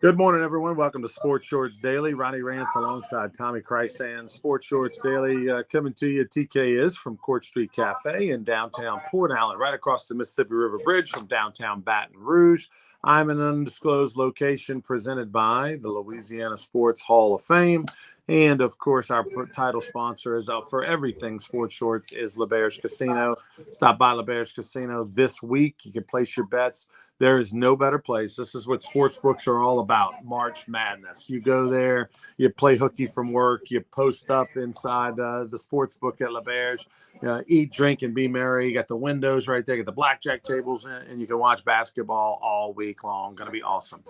Good morning, everyone. Welcome to Sports Shorts Daily. Ronnie Rance alongside Tommy Chrysan. Sports Shorts Daily coming to you. TK is from Court Street Cafe in downtown Port Allen, right across the Mississippi River Bridge from downtown Baton Rouge. I'm in an undisclosed location presented by the Louisiana Sports Hall of Fame. And, of course, our title sponsor is out for everything Sports Shorts is LaBerge Casino. Stop by LaBerge Casino this week. You can place your bets. There is no better place. This is what sports books are all about, March Madness. You go there, you play hooky from work, you post up inside the sports book at LaBerge, eat, drink, and be merry. You got the windows right there, you got the blackjack tables, and you can watch basketball all week long. Going to be awesome.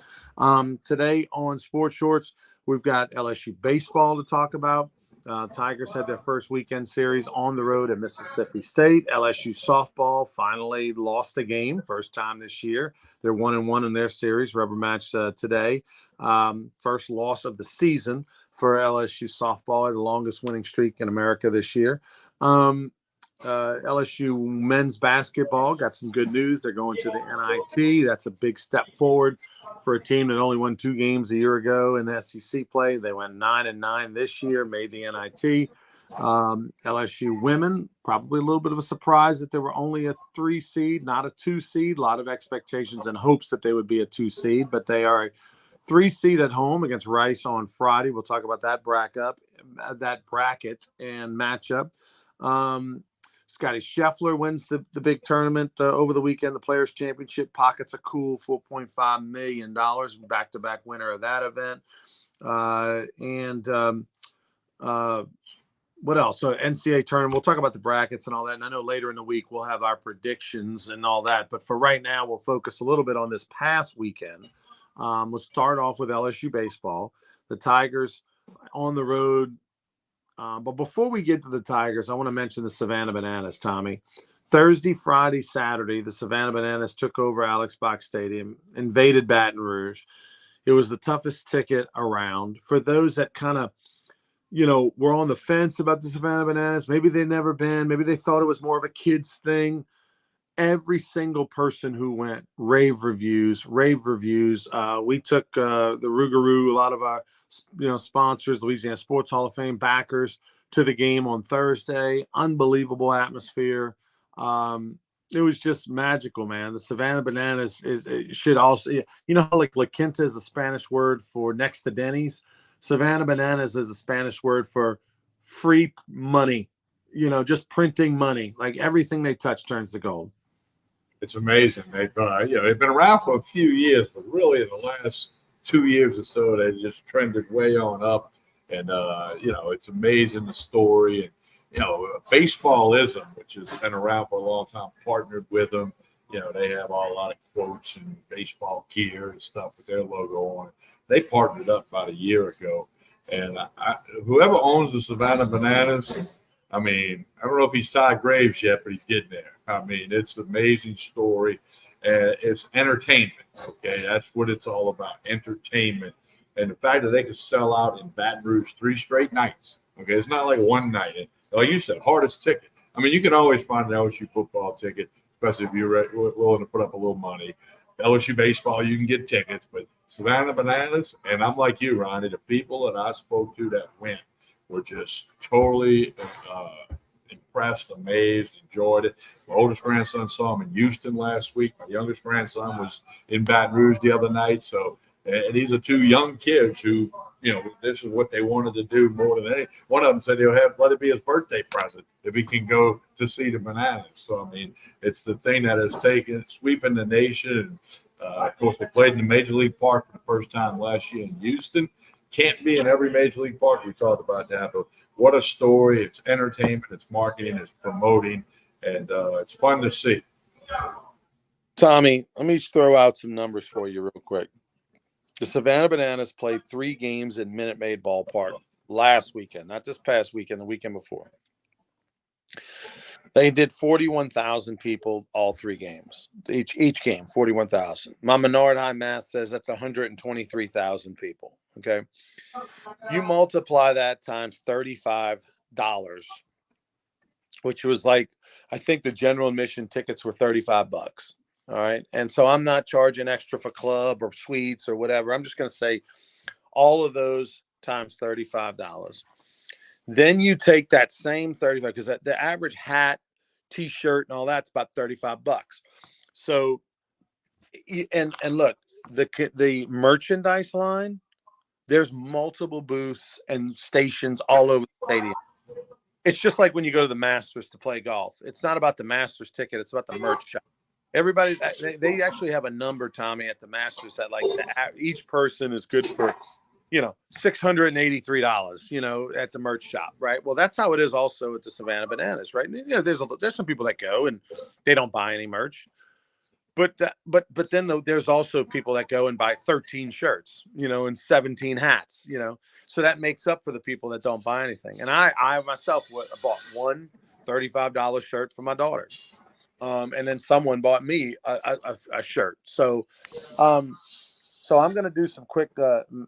Today on Sports Shorts, we've got LSU baseball to talk about. Tigers had their first weekend series on the road at Mississippi State. LSU softball finally lost a game, first time this year. They're 1-1 in their series, rubber match today. First loss of the season for LSU softball, the longest winning streak in America this year. LSU men's basketball got some good news. They're going to the NIT. That's a big step forward for a team that only won 2 games a year ago in the SEC play. They went 9-9 this year, made the NIT. LSU women, probably a little bit of a surprise that they were only a 3 seed, not a 2 seed. A lot of expectations and hopes that they would be a 2 seed, but they are a 3 seed at home against Rice on Friday. We'll talk about that bracket and matchup. Scotty Scheffler wins the big tournament over the weekend, the Players' Championship. Pockets a cool $4.5 million, back-to-back winner of that event. What else? So NCAA tournament. We'll talk about the brackets and all that. And I know later in the week we'll have our predictions and all that. But for right now, we'll focus a little bit on this past weekend. We'll start off with LSU baseball. The Tigers on the road. But before we get to the Tigers, I want to mention the Savannah Bananas, Tommy. Thursday, Friday, Saturday, the Savannah Bananas took over Alex Box Stadium, invaded Baton Rouge. It was the toughest ticket around. For those that kind of, were on the fence about the Savannah Bananas, maybe they'd never been, maybe they thought it was more of a kid's thing. Every single person who went, rave reviews. We took the Rougarou, a lot of our sponsors, Louisiana Sports Hall of Fame backers, to the game on Thursday. Unbelievable atmosphere. It was just magical, man. The Savannah Bananas should also, how like La Quinta is a Spanish word for next to Denny's. Savannah Bananas is a Spanish word for free money. Just printing money. Like everything they touch turns to gold. It's amazing. They've been around for a few years, but really in the last 2 years or so, they just trended way on up. And it's amazing, the story. And Baseballism, which has been around for a long time, partnered with them. They have a lot of quotes and baseball gear and stuff with their logo on it. They partnered up about a year ago, and whoever owns the Savannah Bananas, I don't know if he's tied graves yet, but he's getting there. It's an amazing story. It's entertainment, okay? That's what it's all about, entertainment. And the fact that they could sell out in Baton Rouge 3 straight nights, okay? It's not like one night. And like you said, hardest ticket. You can always find an LSU football ticket, especially if you're willing to put up a little money. LSU baseball, you can get tickets. But Savannah Bananas, and I'm like you, Ronnie, the people that I spoke to that went were just totally impressed, amazed, enjoyed it. My oldest grandson saw him in Houston last week. My youngest grandson was in Baton Rouge the other night. So, and these are 2 young kids who, this is what they wanted to do more than anything. One of them said he'll let it be his birthday present if he can go to see the Bananas. So, it's the thing that has sweeping the nation. And, of course, they played in the Major League Park for the first time last year in Houston. Can't be in every Major League Park. We talked about that, but what a story. It's entertainment, it's marketing, it's promoting, and it's fun to see. Tommy, let me throw out some numbers for you real quick. The Savannah Bananas played 3 games in Minute Maid Ballpark last weekend, not this past weekend, the weekend before. They did 41,000 people all 3 games. Each game, 41,000. My Menard High math says that's 123,000 people. Okay. You multiply that times $35, which was like, I think the general admission tickets were $35. All right. And so I'm not charging extra for club or suites or whatever. I'm just going to say all of those times $35. Then you take that same 35 because the average hat, t-shirt, and all that's about $35. So, and look, the merchandise line, there's multiple booths and stations all over the stadium. It's just like when you go to the Masters to play golf. It's not about the Masters ticket. It's about the merch shop. Everybody, they actually have a number, Tommy, at the Masters that like each person is good for, $683, at the merch shop, right? Well, that's how it is also at the Savannah Bananas, right? There's some people that go and they don't buy any merch, but then there's also people that go and buy 13 shirts, and 17 hats, so that makes up for the people that don't buy anything. And I myself bought one $35 shirt for my daughter. And then someone bought me a shirt. So I'm going to do some quick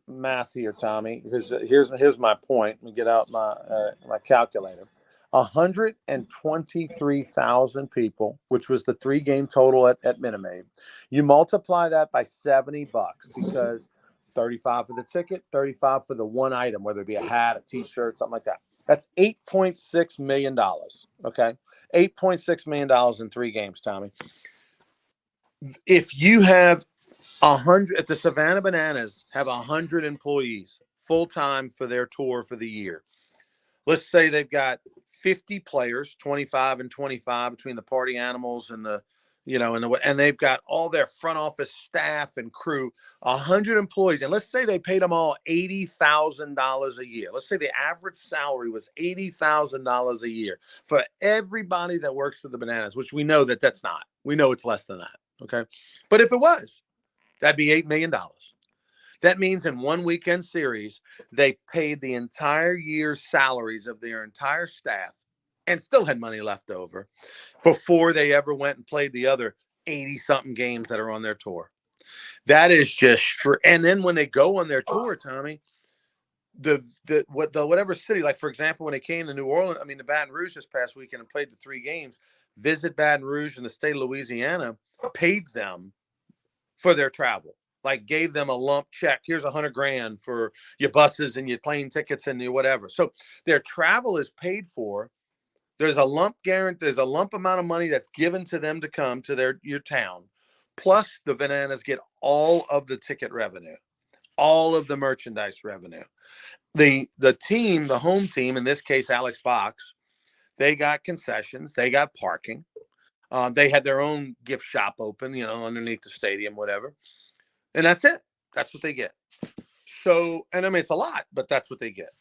math here, Tommy, because here's my point. Let me get out my calculator. 123,000 people, which was the 3-game total at Minute Maid. You multiply that by $70 because 35 for the ticket, 35 for the one item, whether it be a hat, a t-shirt, something like that. That's $8.6 million. Okay. $8.6 million in 3 games, Tommy. If you have 100, if the Savannah Bananas have 100 employees full-time for their tour for the year, let's say they've got 50 players, 25 and 25 between the party animals and and they've got all their front office staff and crew, 100 employees. And let's say they paid them all $80,000 a year. Let's say the average salary was $80,000 a year for everybody that works for the Bananas, which we know that's not. We know it's less than that. Okay. But if it was, that'd be $8 million. That means in one weekend series, they paid the entire year's salaries of their entire staff and still had money left over before they ever went and played the other 80-something games that are on their tour. That is just and then when they go on their tour, Tommy, whatever city, like for example, when they came to New Orleans, the Baton Rouge this past weekend and played the 3 games, Visit Baton Rouge in the state of Louisiana paid them for their travel. Like gave them a lump check. Here's $100,000 for your buses and your plane tickets and your whatever. So their travel is paid for. There's a lump guarantee. There's a lump amount of money that's given to them to come to your town. Plus the Bananas get all of the ticket revenue, all of the merchandise revenue. The team, the home team, in this case, Alex Box, they got concessions. They got parking. They had their own gift shop open, underneath the stadium, whatever. And that's it. That's what they get. So, and it's a lot, but that's what they get.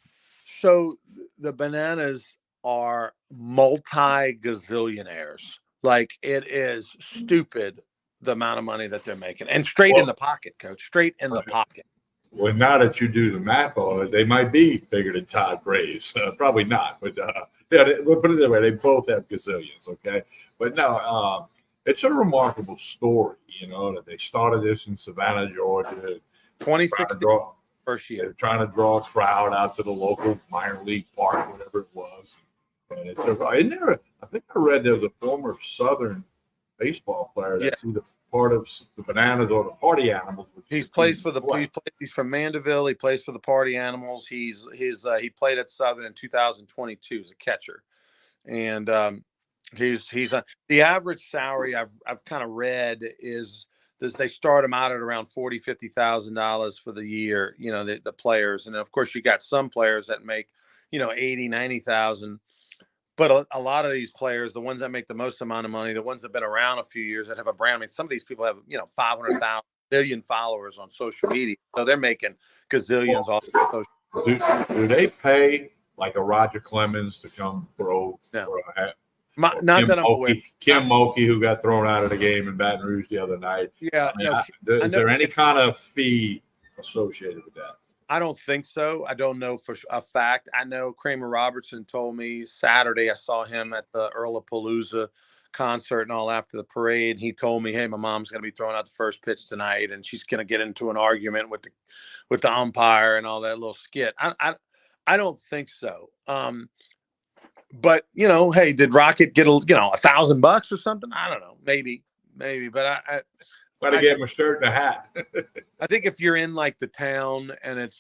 So the Bananas are multi-gazillionaires. Like it is stupid the amount of money that they're making, and straight in the pocket, Coach. Straight in the pocket. Well, now that you do the math on it, they might be bigger than Todd Graves. Probably not, but we'll put it that way. They both have gazillions, okay? But no, it's a remarkable story, that they started this in Savannah, Georgia. 2016, first year. They're trying to draw a crowd out to the local minor league park, whatever it was. And I think I read there was a former Southern baseball player that's either part of the Bananas or the Party Animals. He's from Mandeville. He plays for the Party Animals. He played at Southern in 2022 as a catcher, and he's the average salary I've kind of read is this, they start them out at around $40,000-$50,000 for the year. The players, and of course you got some players that make $80,000-$90,000. But a lot of these players, the ones that make the most amount of money, the ones that have been around a few years that have a brand. Some of these people have, 500,000 million followers on social media. So they're making gazillions off of social. Do they pay like a Roger Clemens to come throw? No. Not that I'm aware. Kim Mulkey, who got thrown out of the game in Baton Rouge the other night. Yeah. Is there any kind of fee associated with that? I don't think so. I don't know for a fact. I know Kramer Robertson told me Saturday I saw him at the Earl of Palooza concert and all after the parade. He told me, hey, my mom's going to be throwing out the first pitch tonight, and she's going to get into an argument with the umpire and all that little skit. I don't think so. But, hey, did Rocket get $1,000 or something? I don't know. Maybe. maybe. But Gotta get him a shirt and a hat. I think if you're in like the town and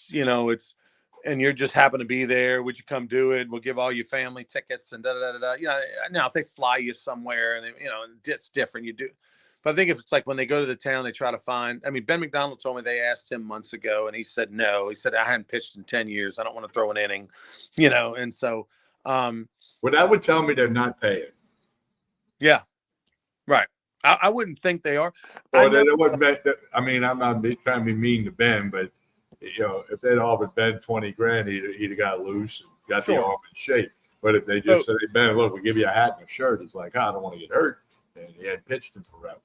and you're just happen to be there, would you come do it? We'll give all your family tickets and da da da da. Now if they fly you somewhere and it's different, you do. But I think if it's like when they go to the town, they try to find. I mean, Ben McDonald told me they asked him months ago, and he said no. He said I hadn't pitched in 10 years. I don't want to throw an inning, And so, well, that would tell me they're not paying. Yeah, right. I wouldn't think they are. Or they wouldn't. I mean, I'm not trying to be mean to Ben, but if they'd offered Ben $20,000, he'd have got loose and got the arm in shape. But if they just said, hey, Ben, look, we'll give you a hat and a shirt, he's like, I don't want to get hurt. And he hadn't pitched in forever.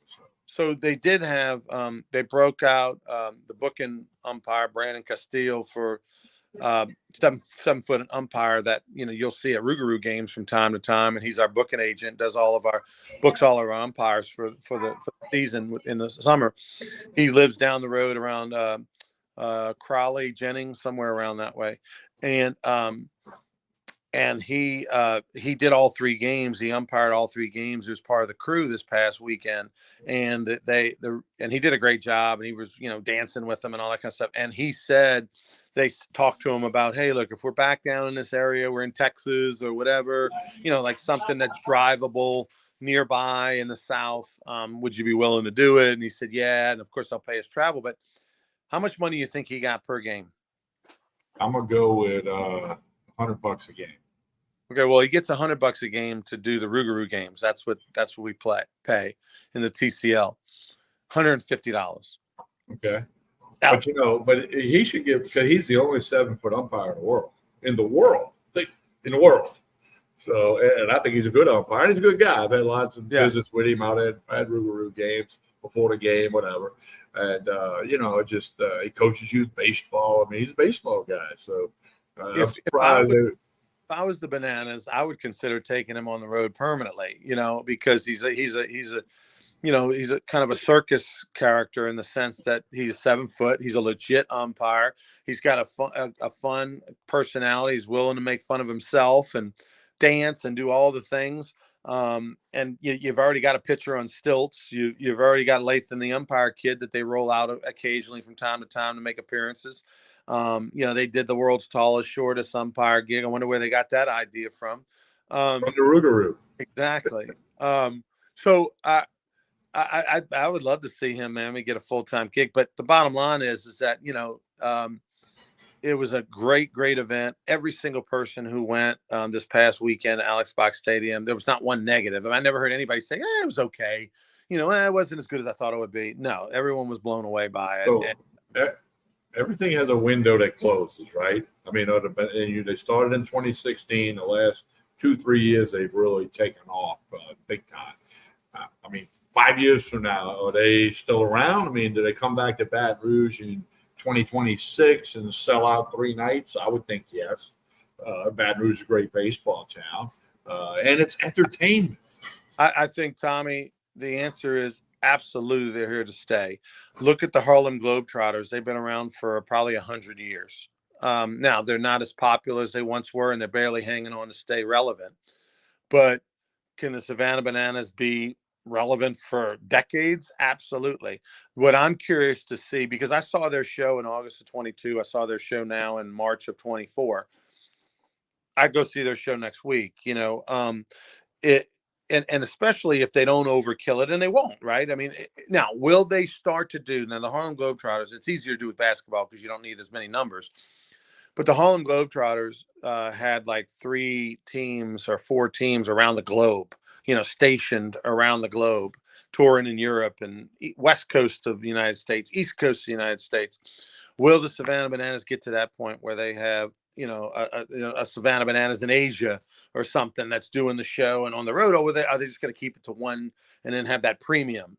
So they did have, they broke out the booking umpire, Brandon Castillo, for 7-foot umpire that, you'll see at Rougarou games from time to time. And he's our booking agent, does all of our umpires for the season in the summer. He lives down the road around Crowley, Jennings, somewhere around that way. And he did all 3 games. He umpired all 3 games. He was part of the crew this past weekend, and and he did a great job. And he was, dancing with them and all that kind of stuff. And he said they talked to him about, hey, look, if we're back down in this area, we're in Texas or whatever, like something that's drivable nearby in the South. Would you be willing to do it? And he said, yeah. And of course, I'll pay his travel. But how much money do you think he got per game? I'm gonna go with $100 a game. Okay, well, he gets $100 a game to do the Rougarou games. That's what we pay in the TCL, $150. Okay, now, but he should give, because he's the only 7-foot umpire in the world. So, and I think he's a good umpire. And he's a good guy. I've had lots of visits with him out at Rougarou games before the game, whatever. And he coaches youth baseball. I mean, he's a baseball guy. So I'm surprised. If I was the Bananas, I would consider taking him on the road permanently, because he's a kind of a circus character in the sense that he's 7 foot. He's a legit umpire. He's got a fun personality. He's willing to make fun of himself and dance and do all the things. And you've already got a pitcher on stilts. You've already got Lathan, the umpire kid, that they roll out occasionally from time to time to make appearances. They did the world's tallest, shortest umpire gig. I wonder where they got that idea from. From the Rougarou. Exactly. So I would love to see him, man, get a full-time gig. But the bottom line is that, it was a great, great event. Every single person who went this past weekend at Alex Box Stadium, there was not one negative. I never heard anybody say, it was okay. It wasn't as good as I thought it would be. No, everyone was blown away by it. So, everything has a window that closes, right? I mean, they started in 2016. The last 2-3 years, they've really taken off big time. I mean, 5 years from now, are they still around? I mean, do they come back to Baton Rouge in 2026 and sell out 3 nights? I would think yes. Baton Rouge is a great baseball town, and it's entertainment. I think, Tommy, the answer is absolutely they're here to stay. Look at the Harlem Globetrotters. They've been around for probably 100 years. Now, they're not as popular as they once were, and they're barely hanging on to stay relevant. But can the Savannah Bananas be relevant for decades? Absolutely. What I'm curious to see, because I saw their show in August of 22, I saw their show now in March of 24. I'd go see their show next week. And especially if they don't overkill it, and they won't, right? I mean, now, will they start to do, now the Harlem Globetrotters, it's easier to do with basketball because you don't need as many numbers. But the Harlem Globetrotters had like 3 teams or 4 teams around the globe, stationed around the globe, touring in Europe and West Coast of the United States, East Coast of the United States. Will the Savannah Bananas get to that point where they have, a Savannah Bananas in Asia or something that's doing the show and on the road? Or are they just going to keep it to one and then have that premium,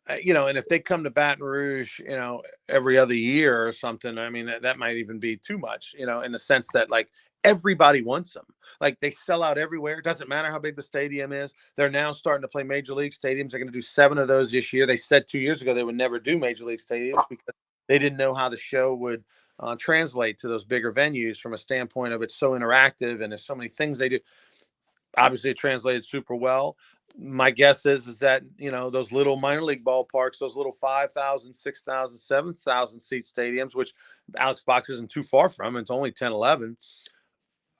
and if they come to Baton Rouge, every other year or something, I mean, that might even be too much, in the sense that like everybody wants them. Like they sell out everywhere. It doesn't matter how big the stadium is. They're now starting to play major league stadiums. They're going to do 7 of those this year. They said 2 years ago they would never do major league stadiums because they didn't know how the show would translate to those bigger venues from a standpoint of it's so interactive and there's so many things they do. Obviously, it translated super well. My guess is that, those little minor league ballparks, those little 5,000, 6,000, 7,000 seat stadiums, which Alex Box isn't too far from, it's only 10, 11,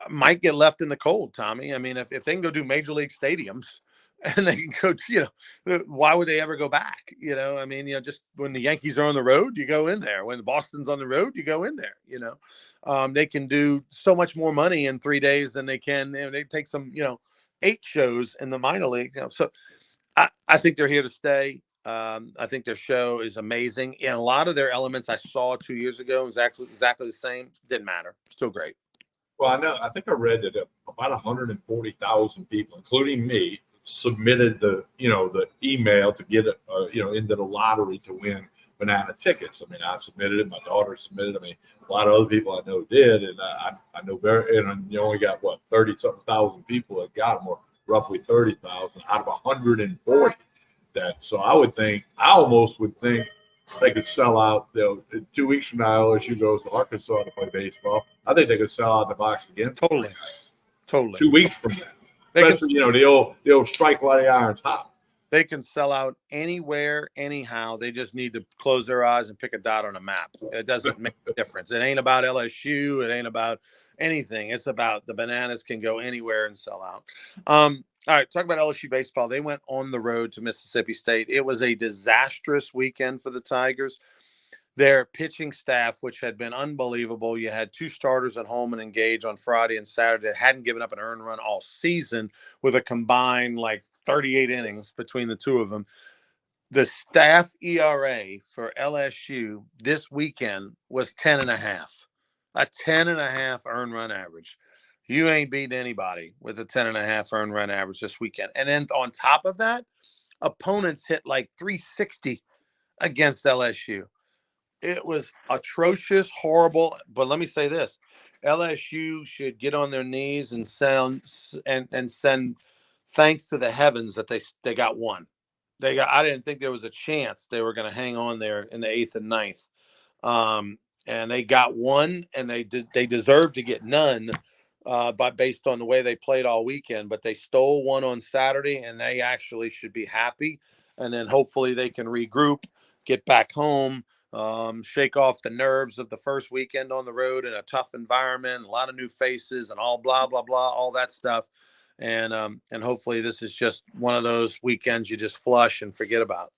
might get left in the cold, Tommy. I mean, if they can go do major league stadiums and they can go, why would they ever go back? I mean, just when the Yankees are on the road, you go in there. When Boston's on the road, you go in there. They can do so much more money in 3 days than they can. They take some, 8 shows in the minor league. So I think they're here to stay. I think their show is amazing. And a lot of their elements I saw 2 years ago was actually exactly the same. Didn't matter. Still great. Well, I think I read that about 140,000 people, including me, submitted the email to get into the lottery to win banana tickets. I mean, I submitted it. My daughter submitted it. I mean, a lot of other people I know did, and I know and you only got 30-something thousand people that got them, or roughly 30,000 out of 140. So I almost would think they could sell out. 2 weeks from now, LSU goes to Arkansas to play baseball. I think they could sell out the box again. Totally. 2 weeks from now, especially the old strike while the iron's hot. They can sell out anywhere, anyhow. They just need to close their eyes and pick a dot on a map. It doesn't make a difference. It ain't about LSU. It ain't about anything. It's about the Bananas can go anywhere and sell out. All right, talk about LSU baseball. They went on the road to Mississippi State. It was a disastrous weekend for the Tigers. Their pitching staff, which had been unbelievable, you had 2 starters at home and engaged on Friday and Saturday that hadn't given up an earned run all season, with a combined 38 innings between the 2 of them. The staff ERA for LSU this weekend was 10.5, a 10.5 earned run average. You ain't beating anybody with a 10.5 earned run average this weekend. And then on top of that, opponents hit 360 against LSU. It was atrocious, horrible. But let me say this: LSU should get on their knees and send thanks to the heavens that they got one. I didn't think there was a chance they were going to hang on there in the 8th and 9th. And they got one, and they deserved to get none, but based on the way they played all weekend. But they stole one on Saturday, and they actually should be happy. And then hopefully they can regroup, get back home, shake off the nerves of the first weekend on the road in a tough environment, a lot of new faces, and all blah blah blah, all that stuff. And hopefully this is just one of those weekends you just flush and forget about.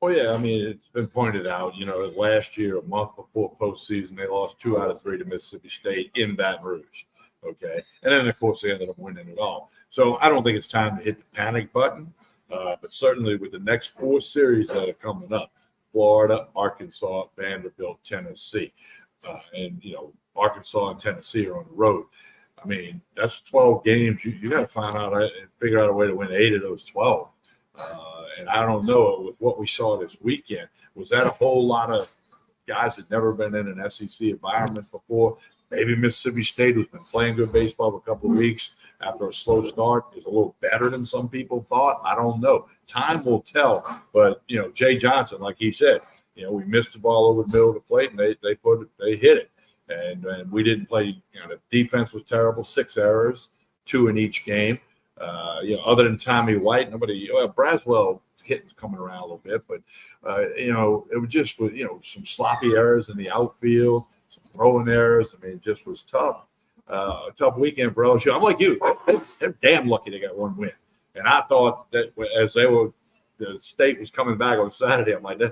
Oh, yeah. I mean, it's been pointed out, last year, a month before postseason, they lost 2 out of 3 to Mississippi State in Baton Rouge. Okay. And then, of course, they ended up winning it all. So I don't think it's time to hit the panic button. But certainly with the next 4 series that are coming up, Florida, Arkansas, Vanderbilt, Tennessee, and, Arkansas and Tennessee are on the road. I mean, that's 12 games. You got to find out and figure out a way to win 8 of those 12. And I don't know, with what we saw this weekend, was that a whole lot of guys that never been in an SEC environment before? Maybe Mississippi State, who's been playing good baseball for a couple of weeks after a slow start, is a little better than some people thought. I don't know. Time will tell. But, Jay Johnson, like he said, we missed the ball over the middle of the plate, and they hit it. And we didn't play. The defense was terrible. 6 errors, 2 in each game. Other than Tommy White, nobody. Braswell hitting's coming around a little bit, but it was just some sloppy errors in the outfield, some throwing errors. I mean, it just was tough. A tough weekend for LSU. I'm like you. They're damn lucky they got 1 win. And I thought that as the state was coming back on Saturday, I'm like, they're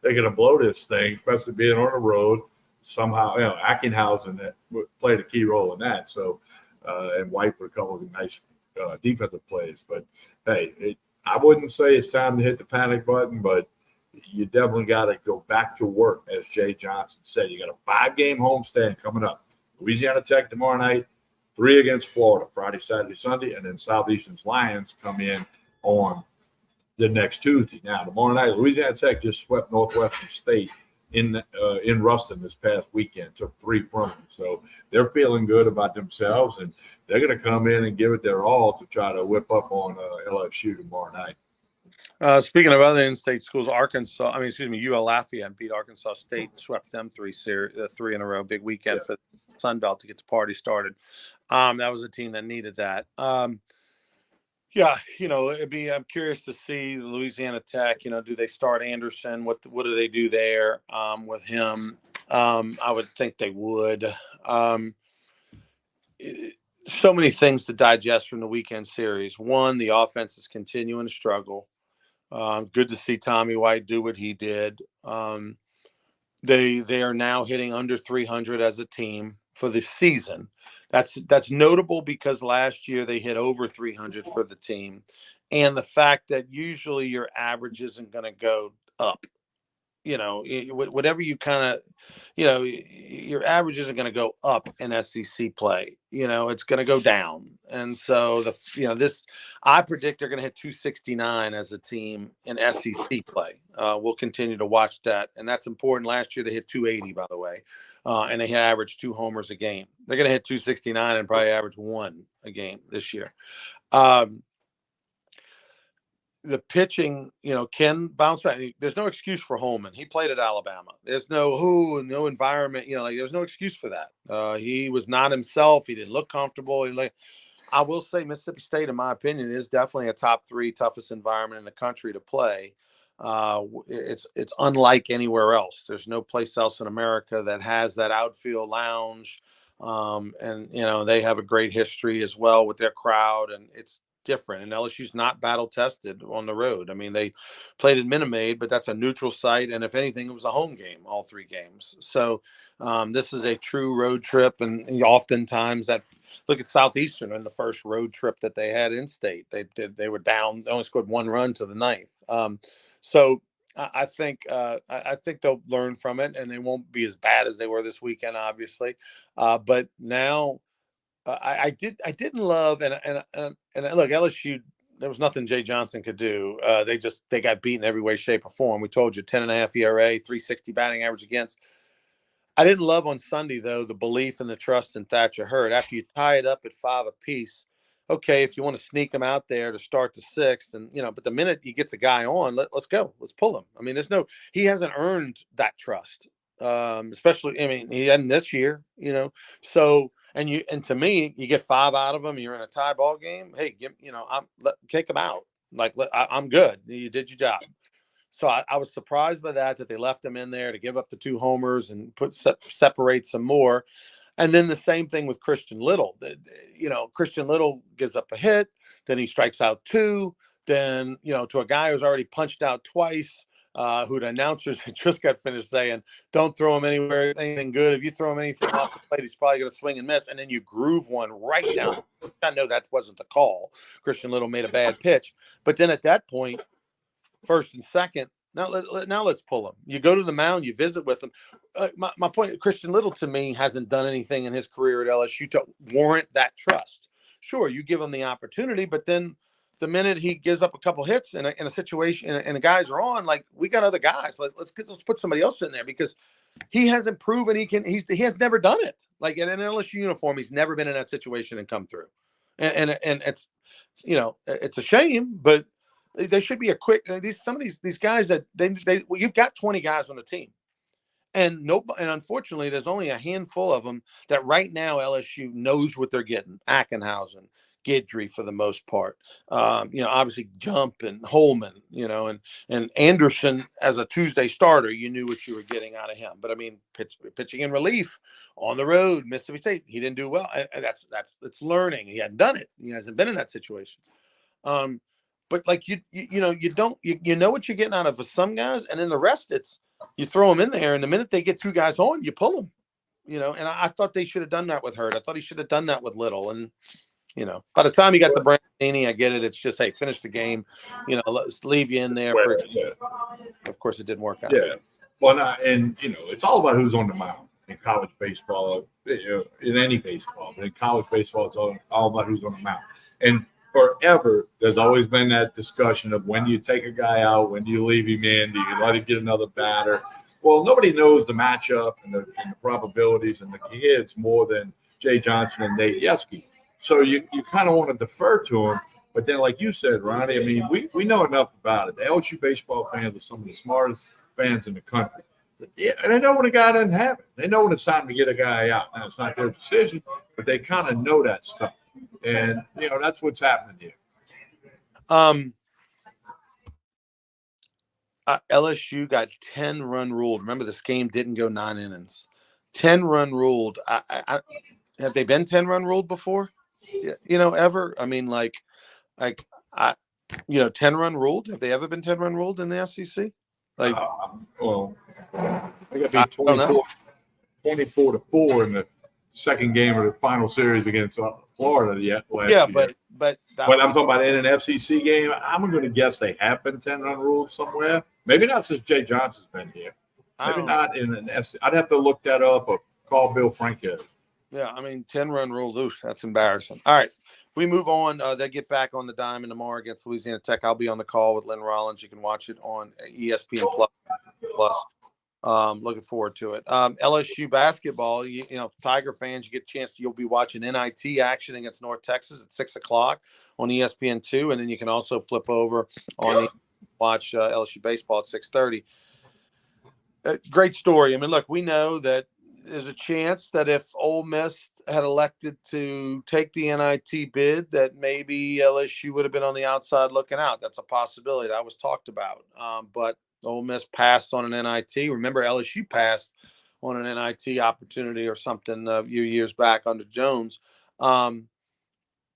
gonna blow this thing, especially being on the road. Somehow, Ackenhausen that played a key role in that. So, and White with a couple of nice defensive plays. But hey, I wouldn't say it's time to hit the panic button, but you definitely got to go back to work, as Jay Johnson said. You got a 5-game homestand coming up. Louisiana Tech tomorrow night, 3 against Florida, Friday, Saturday, Sunday, and then Southeastern's Lions come in on the next Tuesday. Now, tomorrow night, Louisiana Tech just swept Northwestern State in Ruston this past weekend, took 3 from them. So they're feeling good about themselves, and they're going to come in and give it their all to try to whip up on LSU tomorrow night. Speaking of other in-state schools, UL Lafayette beat Arkansas State, swept them 3 in a row. Big weekend for the Sun Belt to get the party started. That was a team that needed that. Yeah, I'm curious to see the Louisiana Tech. Do they start Anderson? What do they do there with him? I would think they would. Um, so many things to digest from the weekend series. One, the offense is continuing to struggle. Good to see Tommy White do what he did. They are now hitting under 300 as a team for the season. That's notable because last year they hit over 300 for the team, and the fact that usually your average isn't going to go up. Whatever you kind of, your average isn't going to go up in SEC play. It's going to go down. And so I predict they're going to hit 269 as a team in SEC play. We'll continue to watch that. And that's important. Last year they hit 280, by the way, and they averaged 2 homers a game. They're going to hit 269 and probably average 1 a game this year. The pitching, can bounce back. There's no excuse for Holman. He played at Alabama. There's no environment. There's no excuse for that. He was not himself. He didn't look comfortable. I will say Mississippi State, in my opinion, is definitely a top 3 toughest environment in the country to play. It's unlike anywhere else. There's no place else in America that has that outfield lounge. And they have a great history as well with their crowd, and it's different. And LSU's not battle tested on the road. I mean, they played at Minute Maid, but that's a neutral site, and if anything, it was a home game all 3 games. So this is a true road trip, and oftentimes look at Southeastern in the first road trip that they had in state. They were down. They only scored 1 run to the 9th. So I think they'll learn from it, and they won't be as bad as they were this weekend, obviously. But now. I didn't love and look, LSU. There was nothing Jay Johnson could do. They got beaten every way, shape, or form. We told you 10.5 ERA, 360 batting average against. I didn't love on Sunday though the belief and the trust in Thatcher Hurd. After you tie it up at 5 apiece, okay, if you want to sneak him out there to start the 6th, and but the minute he gets a guy on, let's go, let's pull him. I mean, he hasn't earned that trust, especially. I mean, he hadn't this year, so. And to me, you get 5 out of them. You're in a tie ball game. Hey, kick him out. I'm good. You did your job. So I was surprised by that they left him in there to give up the 2 homers and separate some more. And then the same thing with Christian Little. Christian Little gives up a hit, then he strikes out 2. Then to a guy who's already punched out twice. Who the announcers just got finished saying, don't throw him anything good. If you throw him anything off the plate, he's probably going to swing and miss. And then you groove one right down. I know that wasn't the call. Christian Little made a bad pitch. But then at that point, 1st and 2nd, now let's pull him. You go to the mound, you visit with him. My point, Christian Little to me hasn't done anything in his career at LSU to warrant that trust. Sure, you give him the opportunity, but then the minute he gives up a couple hits in a situation and the guys are on, we got other guys. Let's put somebody else in there because he hasn't proven he has never done it. In an LSU uniform, he's never been in that situation and come through. And it's it's a shame, but there should be a quick some of these guys that you've got 20 guys on the team. And unfortunately, there's only a handful of them that right now LSU knows what they're getting. Ackenhausen, Guidry for the most part. Obviously Jump and Holman, and Anderson as a Tuesday starter, you knew what you were getting out of him. But I mean, pitching in relief on the road, Mississippi State, he didn't do well. And that's learning. He hadn't done it. He hasn't been in that situation. But you know what you're getting out of some guys, and then the rest you throw them in there, and the minute they get 2 guys on, you pull them. And I thought they should have done that with Hurd. I thought he should have done that with Little, and by the time you got the Brandini, I get it. It's just, hey, finish the game. Let's leave you in there. Of course, it didn't work out. Yeah. Well, it's all about who's on the mound in college baseball, in any baseball. But in college baseball, it's all about who's on the mound. And forever, there's always been that discussion of when do you take a guy out, when do you leave him in, do you let him get another batter? Well, nobody knows the matchup and the probabilities and the kids more than Jay Johnson and Nate Yeskie. So you kind of want to defer to him. But then, like you said, Ronnie, I mean, we know enough about it. The LSU baseball fans are some of the smartest fans in the country. Yeah, and they know when a guy doesn't have it. They know when it's time to get a guy out. Now, it's not their decision, but they kind of know that stuff. And, that's what's happening here. LSU got 10-run ruled. Remember, this game didn't go 9 innings. 10-run ruled. Have they been 10-run ruled before? Ever? I mean, I 10-run ruled. Have they ever been 10-run ruled in the SEC? Well, they got I beat don't know. 24-4 in the second game of the final series against Florida last Yeah, year. but When I'm talking about in an FCC game, I'm going to guess they have been 10-run ruled somewhere. Maybe not since Jay Johnson's been here. Maybe not in an SEC. I'd have to look that up or call Bill Frank. Yeah, I mean, 10-run rule. Oof, that's embarrassing. All right, we move on. They get back on the diamond tomorrow against Louisiana Tech. I'll be on the call with Lynn Rollins. You can watch it on ESPN Plus. Looking forward to it. LSU basketball. Tiger fans, you get a chance. You'll be watching NIT action against North Texas at 6:00 on ESPN2, and then you can also flip over on watch LSU baseball at 6:30. Great story. I mean, look, we know that there's a chance that if Ole Miss had elected to take the NIT bid, that maybe LSU would have been on the outside looking out. That's a possibility that was talked about. But Ole Miss passed on an NIT. Remember, LSU passed on an NIT opportunity or something a few years back under Jones. But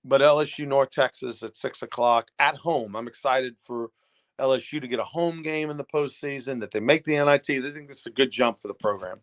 LSU North Texas at 6:00 at home. I'm excited for LSU to get a home game in the postseason, that they make the NIT. They think this is a good jump for the program.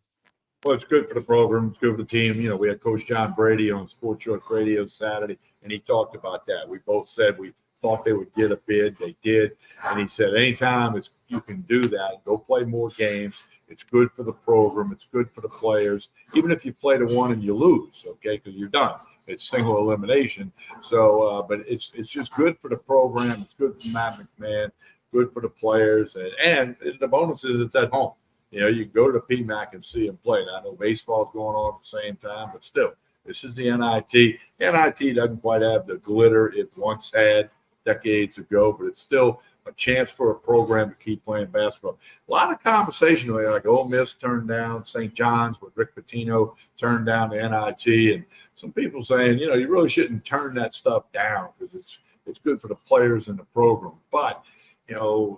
Well, it's good for the program. It's good for the team. We had Coach John Brady on Sports Shorts Radio Saturday, and he talked about that. We both said we thought they would get a bid. They did. And he said anytime you can do that, go play more games. It's good for the program. It's good for the players. Even if you play the one and you lose, okay, because you're done. It's single elimination. So, but it's just good for the program. It's good for Matt McMahon, good for the players. And the bonus is it's at home. You can go to the PMAC and see them play. Now, I know baseball's going on at the same time, but still, this is the NIT. NIT doesn't quite have the glitter it once had decades ago, but it's still a chance for a program to keep playing basketball. A lot of conversation, like Ole Miss turned down St. John's with Rick Pitino turned down the NIT, and some people saying, you really shouldn't turn that stuff down because it's good for the players and the program. But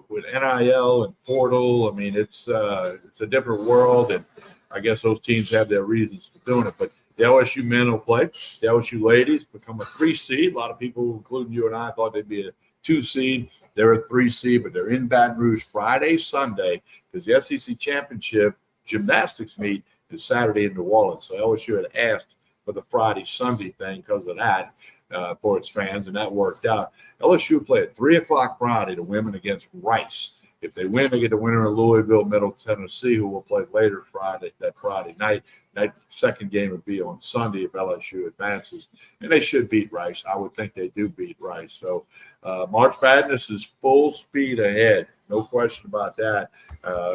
with NIL and portal, I mean, it's a different world, and I guess those teams have their reasons for doing it. But the LSU men will play. The LSU ladies become a 3 seed. A lot of people, including you and I, thought they'd be a 2 seed. They're a 3 seed, but they're in Baton Rouge Friday, Sunday, because the SEC championship gymnastics meet is Saturday in New Orleans. So LSU had asked for the Friday, Sunday thing because of that. For its fans, and that worked out. LSU play at 3:00 Friday, the women against Rice. If they win, they get the winner of Louisville, Middle Tennessee, who will play later that Friday night. That second game would be on Sunday if LSU advances, and they should beat Rice. I would think they do beat Rice. So March Madness is full speed ahead, no question about that.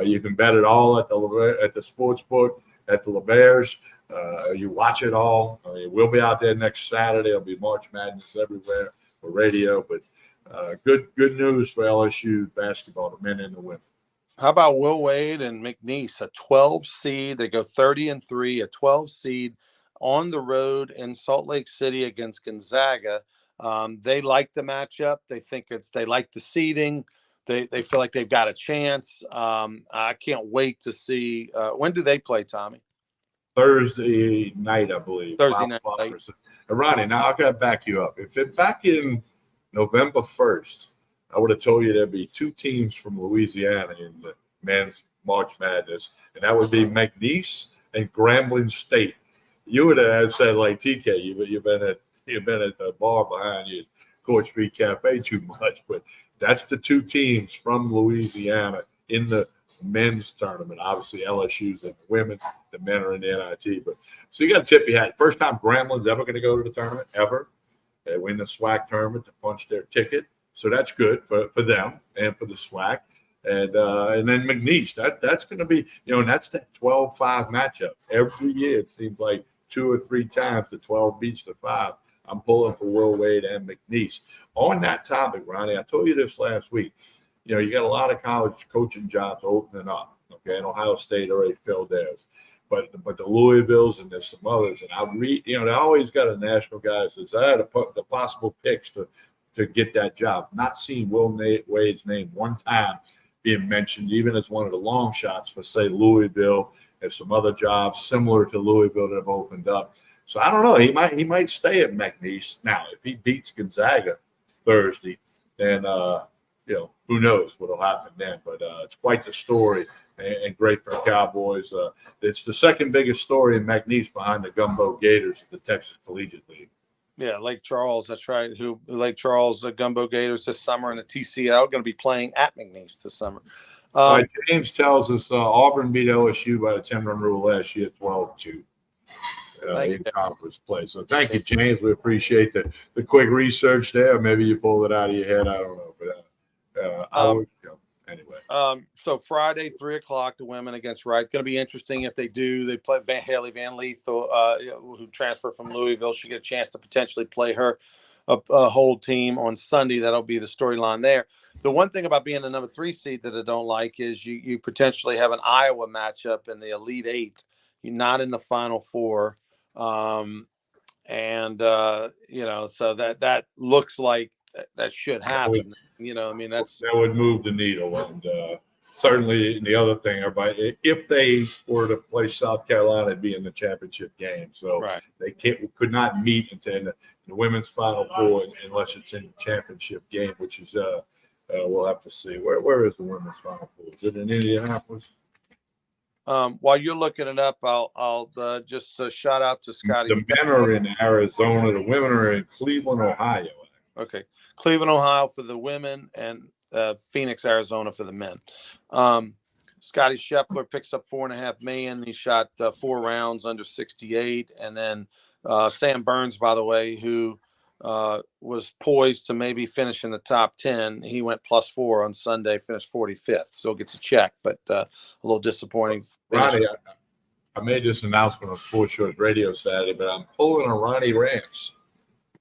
You can bet it all at the sports book at the LeBairs. You watch it all. I mean, we'll be out there next Saturday. It'll be March Madness everywhere for radio. But good news for LSU basketball, the men and the women. How about Will Wade and McNeese, a 12 seed? They go 30-3, a 12 seed on the road in Salt Lake City against Gonzaga. They like the matchup. They think they like the seeding. They feel like they've got a chance. I can't wait to see. When do they play, Tommy? Thursday night, I believe. Thursday night. Ronnie, now I got to back you up. If it back in November 1st, I would have told you there'd be 2 teams from Louisiana in the men's March Madness, and that would be McNeese and Grambling State. You would have said, like, TK, you've been at the bar behind you at Court Street Cafe too much, but that's the 2 teams from Louisiana in the men's tournament. Obviously, LSU's and the women. The men are in the NIT. But so you got to tip your hat. First time Grambling's ever going to go to the tournament, ever. They win the SWAC tournament to punch their ticket. So that's good for them and for the SWAC. And then McNeese, that's going to be, and that's that 12-5 matchup. Every year it seems like 2 or 3 times the 12 beats the 5. I'm pulling for Will Wade and McNeese. On that topic, Ronnie, I told you this last week. You got a lot of college coaching jobs opening up. Okay, and Ohio State already filled theirs. But the Louisvilles and there's some others. And I read, they always got a national guy that says, the possible picks to to get that job. Not seeing Wade's name one time being mentioned, even as one of the long shots for, say, Louisville and some other jobs similar to Louisville that have opened up. So I don't know. He might stay at McNeese. Now, if he beats Gonzaga Thursday, then who knows what'll happen then. But it's quite the story and great for the Cowboys. It's the second biggest story in McNeese behind the Gumbo Gators of the Texas Collegiate League. Yeah, Lake Charles. That's right. Lake Charles, the Gumbo Gators this summer, and the TCL going to be playing at McNeese this summer. James tells us Auburn beat LSU by the 10-run rule last year, 12-2 in conference play. So thank you, James. We appreciate the quick research there. Maybe you pulled it out of your head. I don't know, but anyway. So Friday, 3:00, the women against Wright. Going to be interesting if they do. They play Haley Van Leith, who transferred from Louisville. She get a chance to potentially play her a whole team on Sunday. That'll be the storyline there. The one thing about being the number 3 seed that I don't like is you potentially have an Iowa matchup in the Elite Eight. You're not in the Final Four. So that looks like that should happen. That would move the needle. And certainly the other thing, everybody, if they were to play South Carolina, it'd be in the championship game. So they could not meet until the women's Final Four unless it's in the championship game, which is we'll have to see. Where is the women's Final Four? Is it in Indianapolis? While you're looking it up, I'll just shout out to Scotty. The men are in Arizona. The women are in Cleveland, Ohio. Okay. Cleveland, Ohio for the women, and Phoenix, Arizona for the men. Scotty Scheffler picks up $4.5 million. He shot 4 rounds under 68. And then Sam Burns, by the way, who was poised to maybe finish in the top 10. He went +4 on Sunday, finished 45th. So gets a check, but a little disappointing. Ronnie, I made this announcement on Sports Shorts Radio Saturday, but I'm pulling a Ronnie Rance.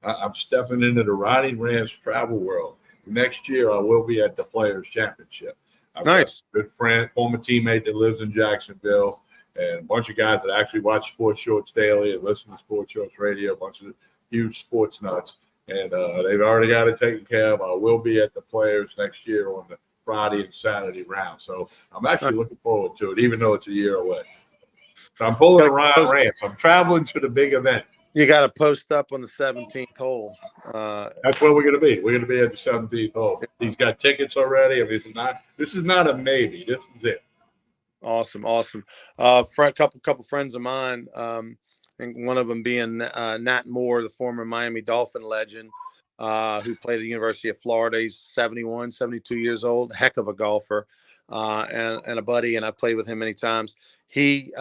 I'm stepping into the Ronnie Rance travel world. Next year, I will be at the Players Championship. I've got a good friend, former teammate that lives in Jacksonville, and a bunch of guys that actually watch Sports Shorts daily and listen to Sports Shorts Radio, a bunch of huge sports nuts. And they've already got it taken care of. I will be at the Players next year on the Friday and Saturday round. So I'm actually looking forward to it, even though it's a year away. So I'm pulling a Ronnie Rance. I'm traveling to the big event. You got to post up on the 17th hole. That's where we're going to be. We're going to be at the 17th hole. He's got tickets already. I mean, this is not a maybe. This is it. Awesome. Couple friends of mine, and one of them being Nat Moore, the former Miami Dolphin legend, who played at the University of Florida. He's 71, 72 years old, heck of a golfer, and a buddy, and I played with him many times. He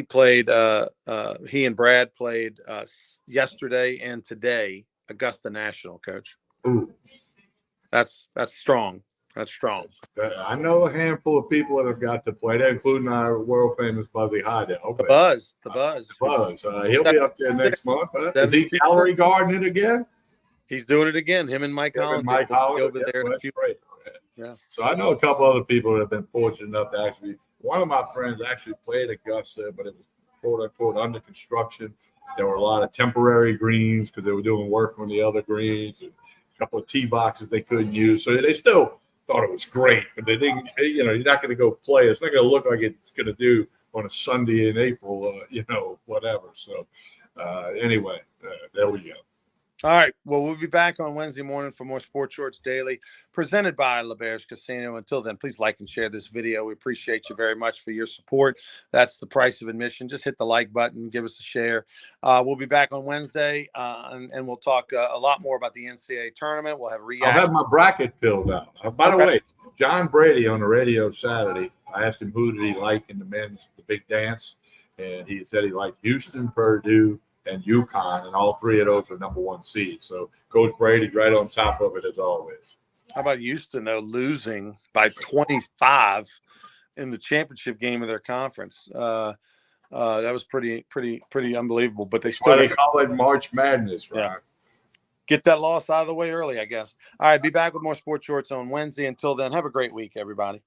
played. He and Brad played yesterday and today Augusta National. Coach, ooh, that's strong. That's strong. I know a handful of people that have got to play there, including our world famous Buzzy Hydell. The Buzz. He'll be up there next month. Is he gallery guarding it again? He's doing it again. Him and Mike Holland. Over there. Well, that's great. Yeah. So I know a couple other people that have been fortunate enough to actually. One of my friends actually played Augusta, but it was quote unquote under construction. There were a lot of temporary greens because they were doing work on the other greens, and a couple of tee boxes they couldn't use. So they still thought it was great, but they didn't. You're not going to go play. It's not going to look like it's going to do on a Sunday in April. Whatever. So anyway, there we go. All right. Well, we'll be back on Wednesday morning for more Sports Shorts Daily, presented by LeBear's Casino. Until then, please like and share this video. We appreciate you very much for your support. That's the price of admission. Just hit the like button, give us a share. We'll be back on Wednesday, and we'll talk a lot more about the NCAA tournament. We'll have reaction. I'll have my bracket filled out. By the way, John Brady on the radio Saturday, I asked him who did he like in the big dance, and he said he liked Houston, Purdue, and UConn, and all 3 of those are number 1 seeds. So Coach Brady right on top of it as always. How about Houston, though, losing by 25 in the championship game of their conference? That was pretty unbelievable. But they still call it March Madness, right? Yeah. Get that loss out of the way early, I guess. All right, be back with more Sports Shorts on Wednesday. Until then, have a great week, everybody.